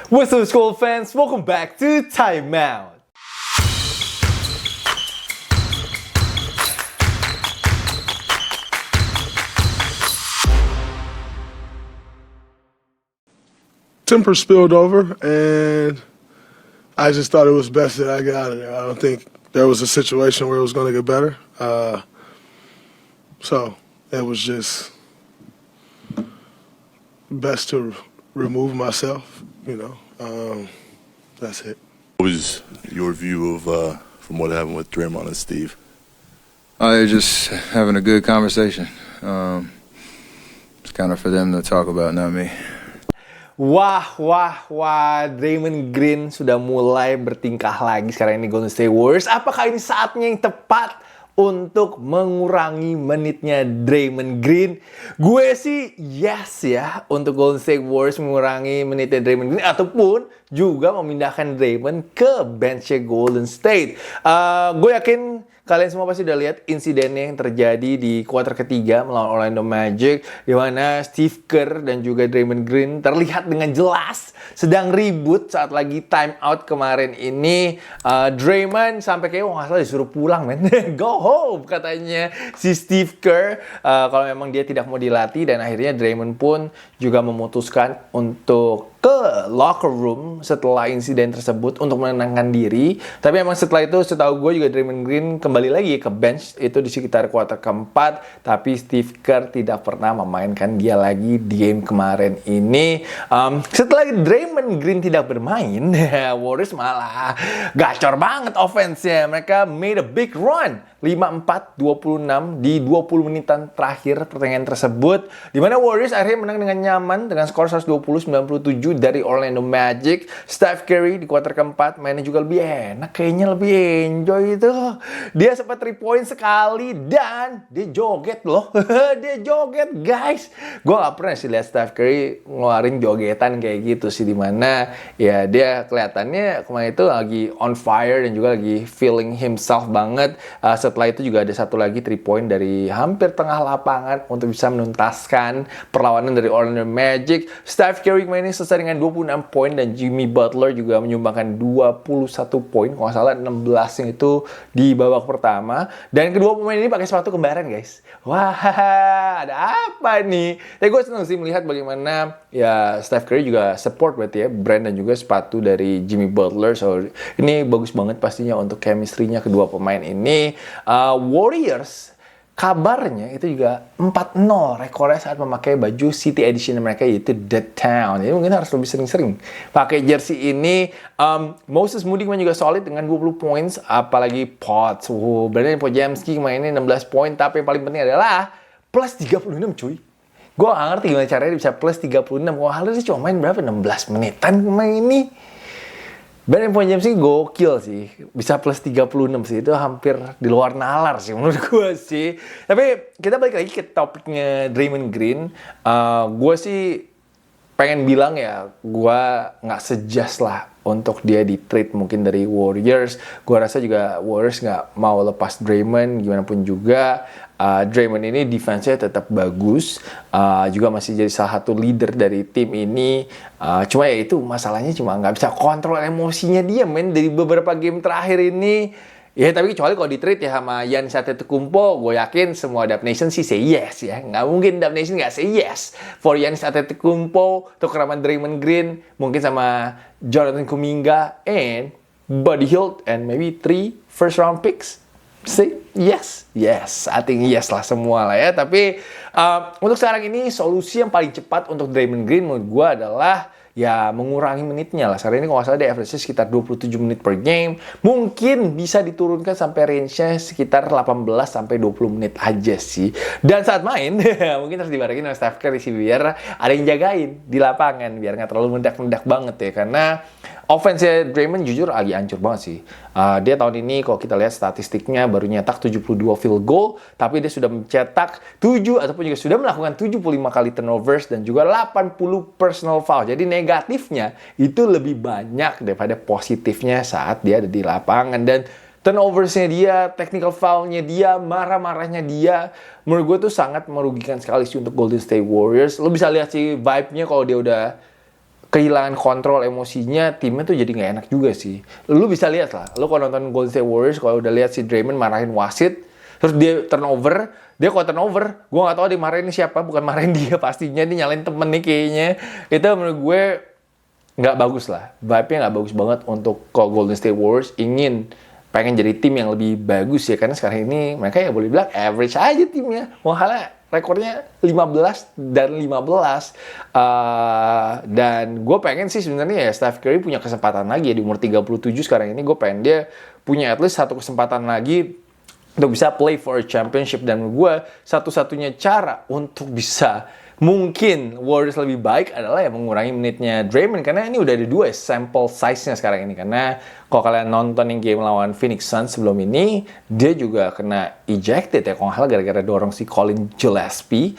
What's up, school fans? Welcome back to Time Out. Temper spilled over, and I just thought it was best that I got out of there. I don't think there was a situation where it was going to get better. So it was just best to remove myself, that's it. What was your view of from what happened with Draymond and Steve? They're just having a good conversation. It's kind of for them to talk about, not me. Wah, Draymond Green sudah mulai bertingkah lagi sekarang ini Golden State Warriors. Apakah ini saatnya yang tepat untuk mengurangi menitnya Draymond Green? Gue sih yes ya, untuk Golden State Warriors mengurangi menitnya Draymond Green ataupun juga memindahkan Draymond ke benchnya Golden State. Gue yakin kalian semua pasti udah lihat insidennya yang terjadi di kuarter ketiga melawan Orlando Magic, di mana Steve Kerr dan juga Draymond Green terlihat dengan jelas sedang ribut saat lagi time out kemarin ini. Draymond sampai kayak nggak salah disuruh pulang, men. Go home katanya si Steve Kerr, kalau memang dia tidak mau dilatih, dan akhirnya Draymond pun juga memutuskan untuk ke locker room setelah insiden tersebut untuk menenangkan diri. Tapi emang setelah itu setahu gue juga Draymond Green kembali lagi ke bench itu di sekitar kuarter keempat. Tapi Steve Kerr tidak pernah memainkan dia lagi di game kemarin ini. Setelah Draymond Green tidak bermain, Warriors malah gacor banget offense-nya. Mereka made a big run 54-26 di 20 menitan terakhir pertandingan tersebut, di mana Warriors akhirnya menang dengan nyaman dengan skor 120-97 dari Orlando Magic. Steph Curry di kuarter keempat mainnya juga lebih enak, kayaknya lebih enjoy itu. Dia sempat 3 point sekali dan dia joget loh. Dia joget, guys. Gue gak pernah sih lihat Steph Curry ngeluarin jogetan kayak gitu sih, dimana ya dia kelihatannya kemarin itu lagi on fire dan juga lagi feeling himself banget. Setelah itu juga ada satu lagi 3 point dari hampir tengah lapangan untuk bisa menuntaskan perlawanan dari Orlando Magic. Steph Curry kemarin ini selesai dengan 26 poin dan Jimmy Butler juga menyumbangkan 21 poin. Kalau nggak salah 16 yang itu di babak pertama. Dan kedua pemain ini pakai sepatu kembaran, guys. Wah, ada apa nih? Tapi gue senang sih melihat bagaimana ya Steph Curry juga support berarti ya brand dan juga sepatu dari Jimmy Butler. So ini bagus banget pastinya untuk chemistry-nya kedua pemain ini. Warriors kabarnya itu juga 4-0 rekornya saat memakai baju City Edition mereka, yaitu The Town. Jadi mungkin harus lebih sering-sering pakai jersey ini. Moses Moody kemarin juga solid dengan 20 points, apalagi Potts. Brandon Podziemski kemarin ini 16 poin, tapi yang paling penting adalah plus 36, cuy. Gue gak ngerti gimana caranya bisa plus 36. Kalau Harden sih cuma main berapa? 16 menitan kemarin ini. Brandon Podziemski gokil sih, bisa plus 36 sih, itu hampir di luar nalar sih menurut gue sih. Tapi kita balik lagi ke topiknya Draymond Green. Gue sih pengen bilang ya, gue nggak sejas lah untuk dia di trade mungkin dari Warriors. Gue rasa juga Warriors nggak mau lepas Draymond gimana pun juga. Draymond ini defense-nya tetap bagus, juga masih jadi salah satu leader dari tim ini. Cuma ya itu masalahnya, cuma nggak bisa kontrol emosinya dia, men, dari beberapa game terakhir ini. Ya tapi kecuali kalau di trade ya sama Giannis Antetokounmpo, gue yakin semua Dub Nation sih say yes ya. Nggak mungkin Dub Nation nggak say yes for Giannis Antetokounmpo, tukeran sama Draymond Green, mungkin sama Jonathan Kuminga and Buddy Hield and maybe 3 first round picks. Say yes, I think yes lah semua lah ya. Tapi untuk sekarang ini solusi yang paling cepat untuk Draymond Green menurut gue adalah ya mengurangi menitnya lah. Sekarang ini kalau nggak salah dia average sekitar 27 menit per game. Mungkin bisa diturunkan sampai range-nya sekitar 18 sampai 20 menit aja sih. Dan saat main mungkin harus dibarengin sama Steph Curry sih, biar ada yang jagain di lapangan, biar nggak terlalu meledak-meledak banget ya. Karena offense-nya Draymond jujur lagi hancur banget sih. Dia tahun ini kalau kita lihat statistiknya baru nyetak 72 field goal, tapi dia sudah mencetak 7 ataupun juga sudah melakukan 75 kali turnovers dan juga 80 personal foul. Jadi negatifnya itu lebih banyak daripada positifnya saat dia ada di lapangan. Dan turnoversnya dia, technical foul-nya dia, marah-marahnya dia, menurut gue tuh sangat merugikan sekali sih untuk Golden State Warriors. Lo bisa lihat sih vibe-nya kalau dia udah kehilangan kontrol emosinya, timnya tuh jadi nggak enak juga sih. Lu bisa lihat lah, lu kalau nonton Golden State Warriors, kalau udah lihat si Draymond marahin wasit, terus dia turnover, dia kalau turnover, gue nggak tahu dia marahin siapa, bukan marahin dia pastinya, dia nyalain temen nih kayaknya. Itu menurut gue nggak bagus lah, vibe-nya nggak bagus banget untuk kalau Golden State Warriors pengen jadi tim yang lebih bagus ya, karena sekarang ini mereka ya boleh bilang average aja timnya. Malah rekornya 15 dan 15. Dan gue pengen sih sebenarnya ya Steph Curry punya kesempatan lagi ya di umur 37 sekarang ini. Gue pengen dia punya at least satu kesempatan lagi untuk bisa play for a championship. Dan gue satu-satunya cara untuk bisa mungkin Warriors lebih baik adalah ya mengurangi menitnya Draymond, karena ini udah ada 2 sample size-nya sekarang ini. Karena kalau kalian nonton yang game lawan Phoenix Suns sebelum ini, dia juga kena ejected ya kalau nggak salah gara-gara dorong si Colin Gillespie.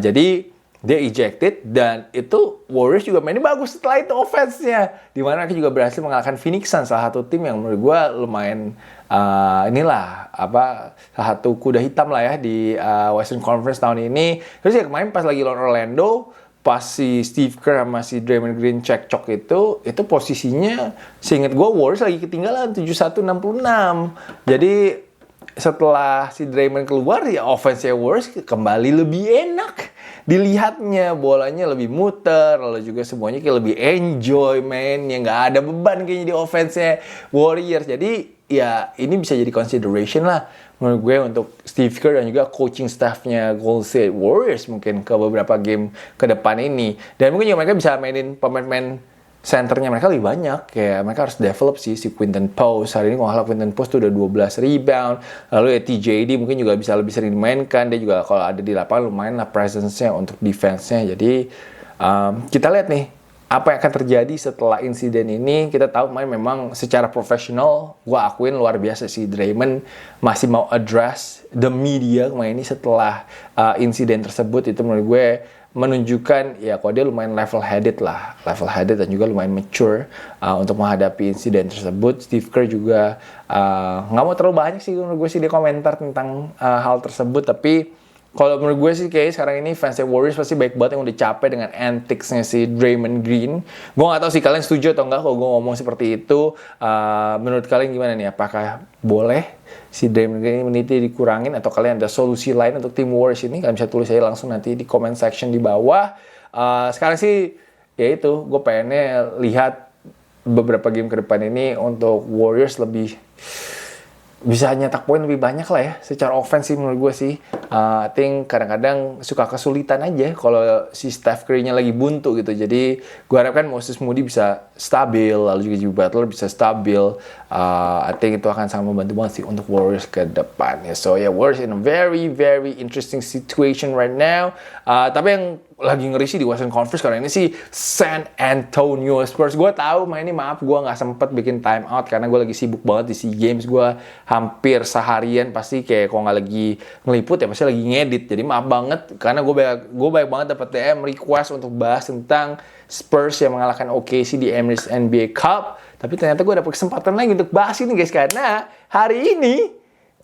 Jadi dia ejected, dan itu Warriors juga mainnya bagus setelah itu offense-nya, dimana mereka juga berhasil mengalahkan Phoenix Suns, salah satu tim yang menurut gue lumayan salah satu kuda hitam lah ya di Western Conference tahun ini. Terus ya kemarin pas lagi lawan Orlando, pas si Steve Kerr sama si Draymond Green cekcok itu posisinya seingat gue Warriors lagi ketinggalan 71-66. Jadi setelah si Draymond keluar ya offense Warriors kembali lebih enak dilihatnya, bolanya lebih muter, lalu juga semuanya kayak lebih enjoy mainnya, nggak ada beban kayaknya di offense-nya Warriors. Jadi ya ini bisa jadi consideration lah menurut gue untuk Steve Kerr dan juga coaching staff-nya Golden State Warriors mungkin ke beberapa game ke depan ini. Dan mungkin juga mereka bisa mainin pemain-pemain centernya mereka lebih banyak, kayak mereka harus develop si Quinton Post. Hari ini kalau nggak Quinton Post tuh udah 12 rebound, lalu ya TJD mungkin juga bisa lebih sering dimainkan, dia juga kalau ada di lapangan lumayan lah presence-nya untuk defense-nya. Jadi kita lihat nih apa yang akan terjadi setelah insiden ini. Kita tahu memang secara profesional, gue akuin luar biasa si Draymond masih mau address the media kemarin ini setelah insiden tersebut. Itu menurut gue menunjukkan ya kalau dia lumayan level-headed dan juga lumayan mature untuk menghadapi insiden tersebut. Steve Kerr juga nggak mau terlalu banyak sih menurut gue sih dia komentar tentang hal tersebut, tapi kalau menurut gue sih kayak sekarang ini fans Warriors pasti baik banget yang udah capek dengan antics-nya si Draymond Green. Gue gak tahu sih kalian setuju atau enggak kalau gue ngomong seperti itu. Menurut kalian gimana nih? Apakah boleh si Draymond Green menitnya dikurangin, atau kalian ada solusi lain untuk tim Warriors ini? Kalian bisa tulis aja langsung nanti di comment section di bawah. Sekarang sih ya itu, gue pengennya lihat beberapa game ke depan ini untuk Warriors lebih bisa nyetak poin lebih banyak lah ya secara ofensif menurut gue sih. I think kadang-kadang suka kesulitan aja kalau si Steph Curry-nya lagi buntu gitu. Jadi gue harapkan Moses Moody bisa stabil, lalu juga Jimmy Butler bisa stabil. I think itu akan sangat membantu banget sih untuk Warriors ke depan ya. So yeah, Warriors in a very very interesting situation right now. Tapi yang lagi ngeri sih di Western Conference karena ini sih San Antonio Spurs. Gue tahu ini maaf gue nggak sempet bikin time out karena gue lagi sibuk banget di SEA Games. Gue hampir seharian pasti kayak kalau nggak lagi ngeliput ya pasti lagi ngedit. Jadi maaf banget karena gue banyak banget dapat DM request untuk bahas tentang Spurs yang mengalahkan OKC di Emirates NBA Cup. Tapi ternyata gue dapet kesempatan lagi untuk bahas ini guys, karena hari ini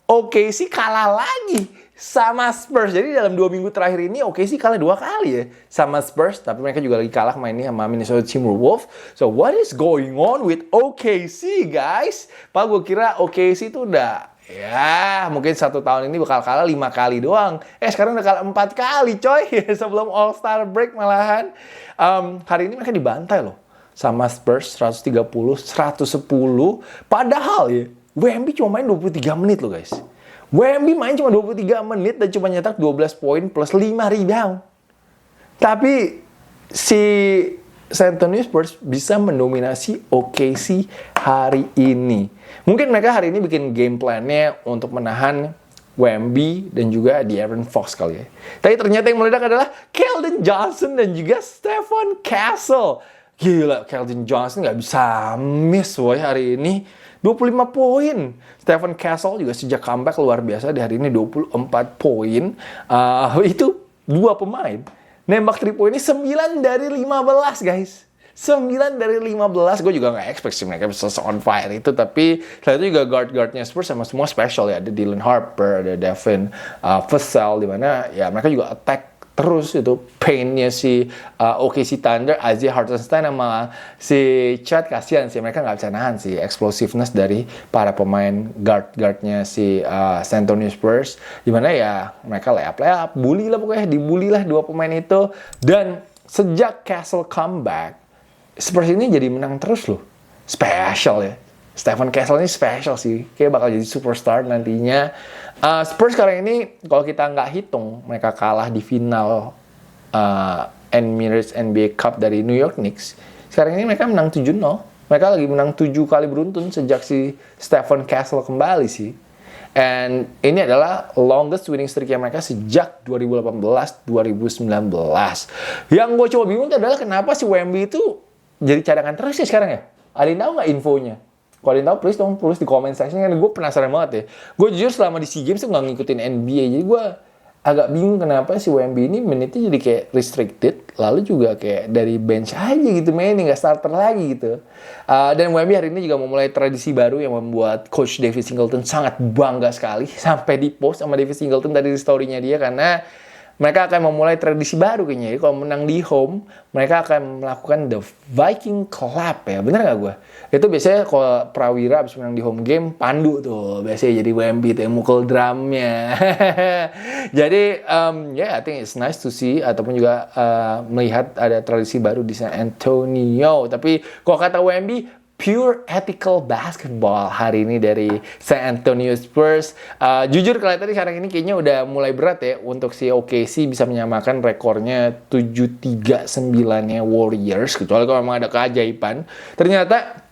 OKC kalah lagi sama Spurs. Jadi dalam 2 minggu terakhir ini OKC kalah 2 kali ya sama Spurs. Tapi mereka juga lagi kalah mainnya sama Minnesota Timberwolves. So what is going on with OKC guys? Pak gue kira OKC itu udah ya mungkin 1 tahun ini bakal kalah 5 kali doang. Sekarang udah kalah 4 kali coy. Sebelum All Star break malahan. Hari ini mereka dibantai loh sama Spurs 130-110. Padahal ya Wemby cuma main 23 menit loh guys. Wemby main cuma 23 menit dan cuma nyetak 12 poin plus 5 rebound. Tapi si San Antonio Spurs bisa mendominasi OKC hari ini. Mungkin mereka hari ini bikin game plan-nya untuk menahan Wemby dan juga De'Aaron Fox kali ya. Tapi ternyata yang meledak adalah Keldon Johnson dan juga Stephon Castle. Gila, Keldon Johnson nggak bisa miss woy hari ini. 25 poin. Stephon Castle juga sejak comeback luar biasa di hari ini 24 poin. Itu 2 pemain. Nembak 3 poinnya 9 dari 15 guys. 9 dari 15. Gue juga gak expect sih mereka bisa on fire itu. Tapi selain itu juga guard-guardnya Spurs sama semua special ya. Ada Dylan Harper, ada Devin Vassell. Dimana ya mereka juga attack terus itu painnya si OKC Thunder, Isaiah Hartenstein sama si Chet. Kasihan sih, mereka nggak bisa nahan sih explosiveness dari para pemain guard-guardnya si San Antonio Spurs, dimana ya mereka layap, bully lah pokoknya, dibully lah dua pemain itu. Dan sejak Castle comeback, Spurs ini jadi menang terus loh. Special ya, Stephen Castle ini special sih, kayak bakal jadi superstar nantinya. Spurs sekarang ini kalau kita nggak hitung, mereka kalah di final Emirates NBA Cup dari New York Knicks. Sekarang ini mereka menang 7-0. Mereka lagi menang 7 kali beruntun sejak si Stephen Castle kembali sih. And ini adalah longest winning streak mereka sejak 2018-2019. Yang gue coba bingung adalah kenapa si Wemby itu jadi cadangan terus ya sekarang ya? Ada yang tahu nggak infonya? Kalau ada yang tahu, please dong tulis di comment section, kan gue penasaran banget ya. Gue jujur selama di SEA Games tuh nggak ngikutin NBA, jadi gue agak bingung kenapa si Wemby ini menitnya jadi kayak restricted, lalu juga kayak dari bench aja gitu mainnya, nggak starter lagi gitu. Dan Wemby hari ini juga memulai tradisi baru yang membuat Coach David Singleton sangat bangga sekali, sampai di post sama David Singleton tadi di story-nya dia, karena mereka akan memulai tradisi baru kayaknya. Kalau menang di home, mereka akan melakukan the Viking Clap ya. Bener nggak gue? Itu biasanya kalau Prawira abis menang di home game, pandu tuh. Biasanya jadi Wemby tuh yang mukul drumnya. Jadi, I think it's nice to see. Ataupun juga melihat ada tradisi baru di San Antonio. Tapi kalau kata Wemby, pure ethical basketball hari ini dari San Antonio Spurs. Jujur kalau tadi sekarang ini kayaknya udah mulai berat ya untuk si OKC bisa menyamakan rekornya 7-3-9-nya Warriors, kecuali kalau memang ada keajaiban. Ternyata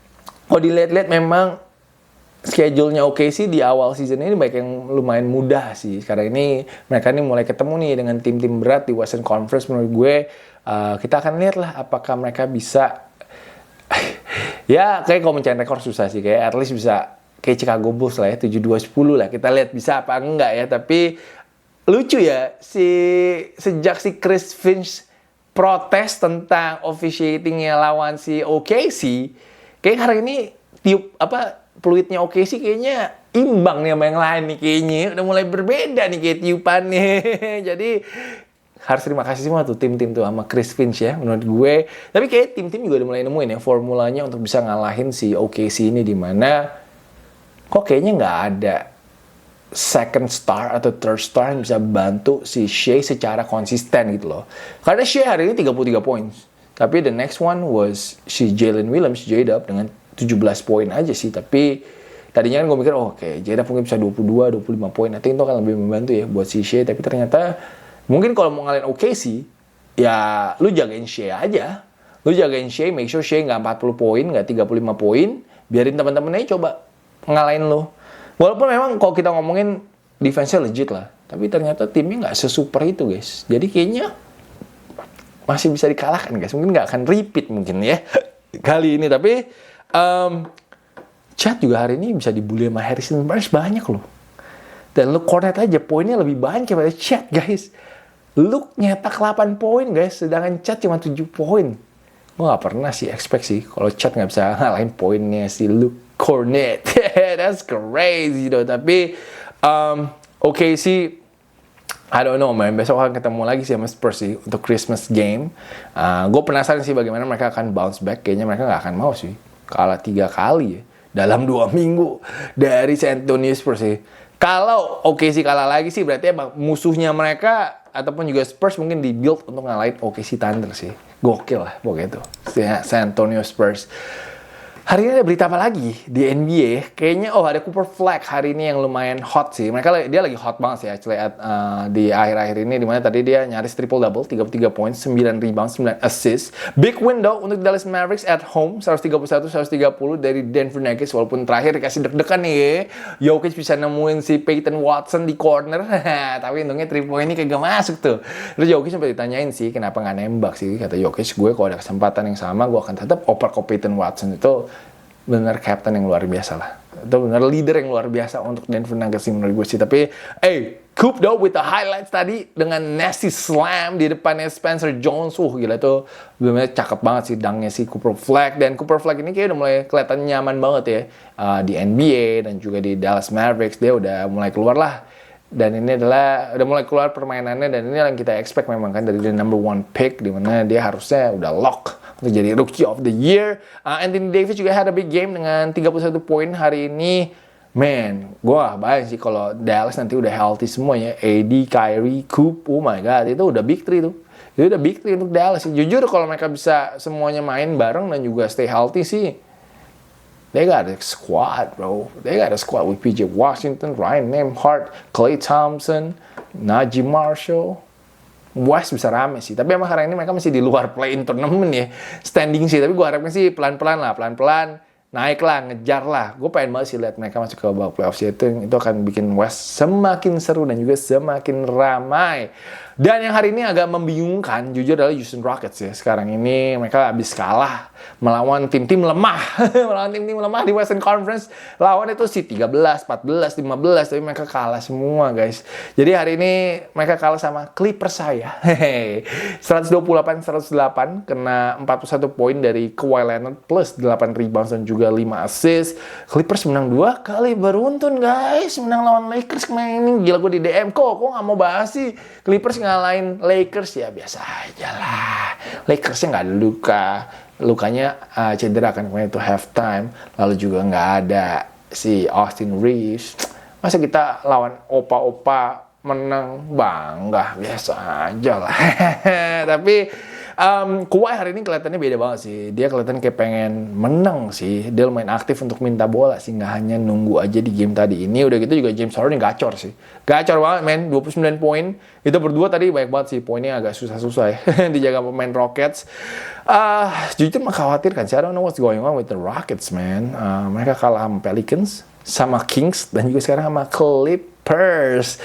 kalau dilihat-lihat memang schedule-nya OKC di awal season ini banyak yang lumayan mudah sih. Sekarang ini mereka ini mulai ketemu nih dengan tim-tim berat di Western Conference. Menurut gue kita akan lihat lah apakah mereka bisa ya, kayak kalau mencari rekor susah sih. Kayak at least bisa kayak Chicago Bulls lah ya, 7-2-10 lah. Kita lihat bisa apa enggak ya. Tapi lucu ya, sejak si Chris Finch protes tentang officiatingnya lawan si OKC, kayak hari ini peluitnya OKC kayaknya imbang nih sama yang lain nih kayaknya. Udah mulai berbeda nih kayak tiupannya. Jadi harus terima kasih semua tuh tim-tim tuh sama Chris Finch ya menurut gue. Tapi kayak tim-tim juga udah mulai nemuin ya formulanya untuk bisa ngalahin si OKC ini, di mana kok kayaknya nggak ada second star atau third star yang bisa bantu si Shai secara konsisten gitu loh. Karena Shai hari ini 33 poin. Tapi the next one was si Jalen Williams, J-Dub dengan 17 poin aja sih. Tapi tadinya kan gue mikir J-Dub mungkin bisa 22, 25 poin. Nanti itu akan lebih membantu ya buat si Shai. Tapi ternyata mungkin kalau mau ngalahin OKC, ya lu jagain Shai aja. Lu jagain Shai, make sure Shai nggak 40 poin, nggak 35 poin. Biarin teman-temannya coba ngalahin lu. Walaupun memang kalau kita ngomongin defense-nya legit lah. Tapi ternyata timnya nggak sesuper itu guys. Jadi kayaknya masih bisa dikalahkan guys. Mungkin nggak akan repeat mungkin ya kali ini. Tapi Chat juga hari ini bisa dibully sama Harrison Barnes banyak loh. Dan lu Cornet aja poinnya lebih banyak daripada Chat guys. Luke nyetak 8 poin guys, sedangkan Chat cuma 7 poin. Gue gak pernah sih expect sih kalau Chat gak bisa ngalahin poinnya si Luke Cornet. That's crazy though. Tapi okay sih, I don't know man, besok akan ketemu lagi sih sama Spurs sih untuk Christmas game. Gue penasaran sih bagaimana mereka akan bounce back. Kayaknya mereka gak akan mau sih kalah 3 kali ya dalam 2 minggu dari San Antonio Spurs sih. Kalau OKC kalah lagi sih berarti emang musuhnya mereka ataupun juga Spurs mungkin di-build untuk ngalahin OKC Thunder sih. Gokil lah pokoknya itu. San Antonio Spurs. Hari ini ada berita apa lagi di NBA? Kayaknya ada Cooper Flag hari ini yang lumayan hot sih. Dia lagi hot banget sih actually di akhir-akhir ini, dimana tadi dia nyaris triple double, 33 poin, 9 rebound, 9 assist. Big window untuk Dallas Mavericks at home, 131-130 dari Denver Nuggets. Walaupun terakhir dikasih deg-degan nih, Jokic bisa nemuin si Peyton Watson di corner. Tapi untungnya 3 point ini kagak masuk tuh. Terus Jokic sempat ditanyain sih kenapa nggak nembak sih. Kata Jokic, gue kalau ada kesempatan yang sama gue akan tetap oper ke Peyton Watson. Itu benar captain yang luar biasa lah. Itu benar leader yang luar biasa untuk Denver Nuggets sih menurut gue sih. Tapi Coop though with the highlights tadi dengan nasty slam di depannya Spencer Jones. Gila itu benar-benar cakep banget sih dangnya si Cooper Flag. Dan Cooper Flag ini kayak udah mulai kelihatan nyaman banget ya di NBA dan juga di Dallas Mavericks. Dia udah mulai keluar lah Dan ini adalah udah mulai keluar permainannya, dan ini yang kita expect memang kan dari the number 1 pick, di mana dia harusnya udah lock untuk jadi Rookie of the Year. Anthony Davis juga had a big game dengan 31 poin hari ini. Man, gue bayang sih kalau Dallas nanti udah healthy semuanya. AD, Kyrie, Coop, oh my god, itu udah big three tuh. Itu udah big three untuk Dallas. Jujur kalau mereka bisa semuanya main bareng dan juga stay healthy sih, they got a squad, bro. They got a squad with PJ Washington, Ryan Nembhard, Klay Thompson, Najee Marshall. West bisa rame sih. Tapi emang hari ini mereka masih di luar play-in tournament ya. Standing sih. Tapi gue harapnya sih pelan-pelan lah. Pelan-pelan naik lah, ngejar lah. Gue pengen banget sih lihat mereka masuk ke babak playoff sih. Itu akan bikin West semakin seru dan juga semakin ramai. Dan yang hari ini agak membingungkan, jujur, adalah Houston Rockets ya. Sekarang ini mereka habis kalah melawan tim-tim lemah. Melawan tim-tim lemah di Western Conference. Lawan itu sih 13, 14, 15. Tapi mereka kalah semua, guys. Jadi hari ini mereka kalah sama Clippers saya. 128-108. Kena 41 poin dari Kawhi Leonard plus 8 rebounds dan juga 5 assist. Clippers menang 2 kali beruntun, guys. Menang lawan Lakers kemarin ini. Gila, gue di DM. Kok nggak mau bahas sih Clippers ngalahin Lakers? Ya biasa aja lah. Lakersnya nggak ada luka. Lukanya cedera kan kemarin itu halftime. Lalu juga nggak ada si Austin Reeves. Masa kita lawan opa-opa menang bangga? Biasa aja lah. Tapi Kawhi hari ini kelihatannya beda banget sih. Dia kelihatan kayak pengen menang sih. Dia lumayan aktif untuk minta bola sih. Nggak hanya nunggu aja di game tadi ini. Udah gitu juga James Harden gacor sih. Gacor banget, men. 29 poin. Itu berdua tadi banyak banget sih. Poinnya agak susah-susah ya. Dijaga pemain Rockets. Jujur mengkhawatirkan sih. I don't know what's going on with the Rockets, man. Mereka kalah sama Pelicans, sama Kings, dan juga sekarang sama Clippers.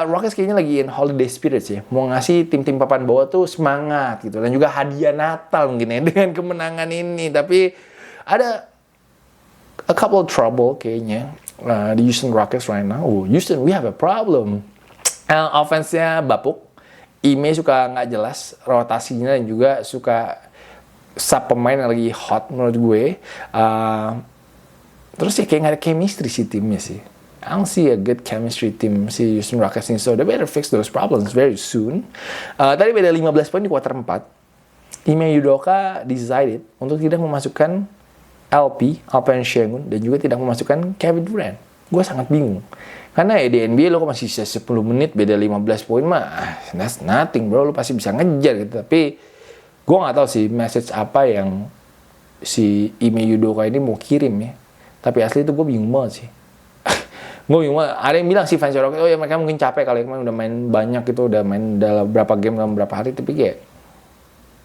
Rockets kayaknya lagi in holiday spirit sih. Mau ngasih tim-tim papan bawah tuh semangat gitu. Dan juga hadiah Natal mungkin ya dengan kemenangan ini. Tapi ada a couple of trouble kayaknya di Houston Rockets right now. Houston, we have a problem. Offense-nya bapuk. Ime suka nggak jelas rotasinya, dan juga suka sub pemain yang lagi hot menurut gue. Terus ya kayak nggak ada chemistry sih timnya sih. I don't see a good chemistry team si Houston Rockets ini. So they better fix those problems very soon. Tadi beda 15 poin di kuarter 4. Ime Udoka decided untuk tidak memasukkan Alperen Sengun, dan juga tidak memasukkan Kevin Durant. Gue sangat bingung. Karena ya di NBA lo kok masih sisa 10 menit beda 15 poin mah. That's nothing, bro. Lo pasti bisa ngejar gitu. Tapi gue nggak tahu sih message apa yang si Ime Udoka ini mau kirim ya. Tapi asli itu gue bingung banget sih. Gue bingung banget. Ada yang bilang sih fans Rockets, oh ya mereka mungkin capek kali, kemarin udah main banyak gitu, udah main dalam berapa game dalam berapa hari. Tapi kayak,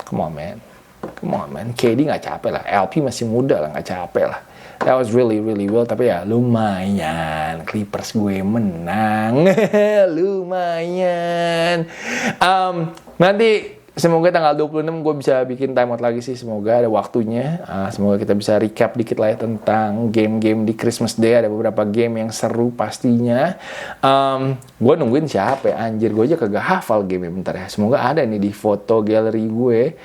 come on man, KD nggak capek lah, LP masih muda lah, nggak capek lah. That was really well, tapi ya lumayan, Clippers gue menang. Lumayan. Nanti semoga tanggal 26 gue bisa bikin timeout lagi sih. Semoga ada waktunya. Semoga kita bisa recap dikit lah ya tentang game-game di Christmas Day. Ada beberapa game yang seru pastinya. Gue nungguin siapa ya? Anjir, gue aja kagak hafal game bentar ya. Semoga ada nih di foto galeri gue.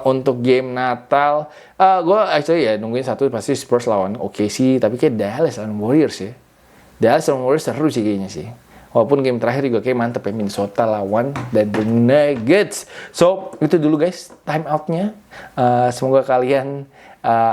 Untuk game Natal. Gue actually ya nungguin satu pasti Spurs lawan OKC. Tapi kayak Dallas lawan Warriors ya. Dallas lawan Warriors seru sih kayaknya sih. Walaupun game terakhir juga kayak mantep ya, Minnesota lawan dan the Nuggets. So, itu dulu guys, time out-nya. Semoga kalian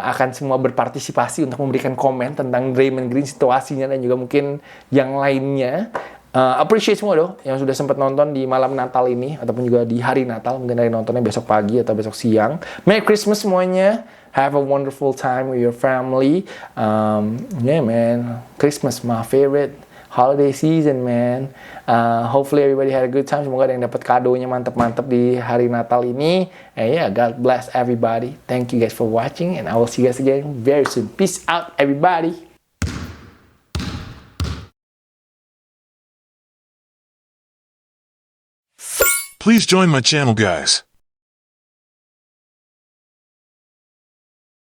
akan semua berpartisipasi untuk memberikan komen tentang Draymond Green, situasinya, dan juga mungkin yang lainnya. Appreciate semua dong yang sudah sempat nonton di malam Natal ini, ataupun juga di hari Natal. Mungkin dari nontonnya besok pagi atau besok siang. Merry Christmas semuanya. Have a wonderful time with your family. Yeah man, Christmas my favorite holiday season, man. Hopefully everybody had a good time. Semoga ada yang dapat kadonya mantep-mantep di hari Natal ini. And yeah, God bless everybody. Thank you guys for watching, and I will see you guys again very soon. Peace out, everybody. Please join my channel, guys.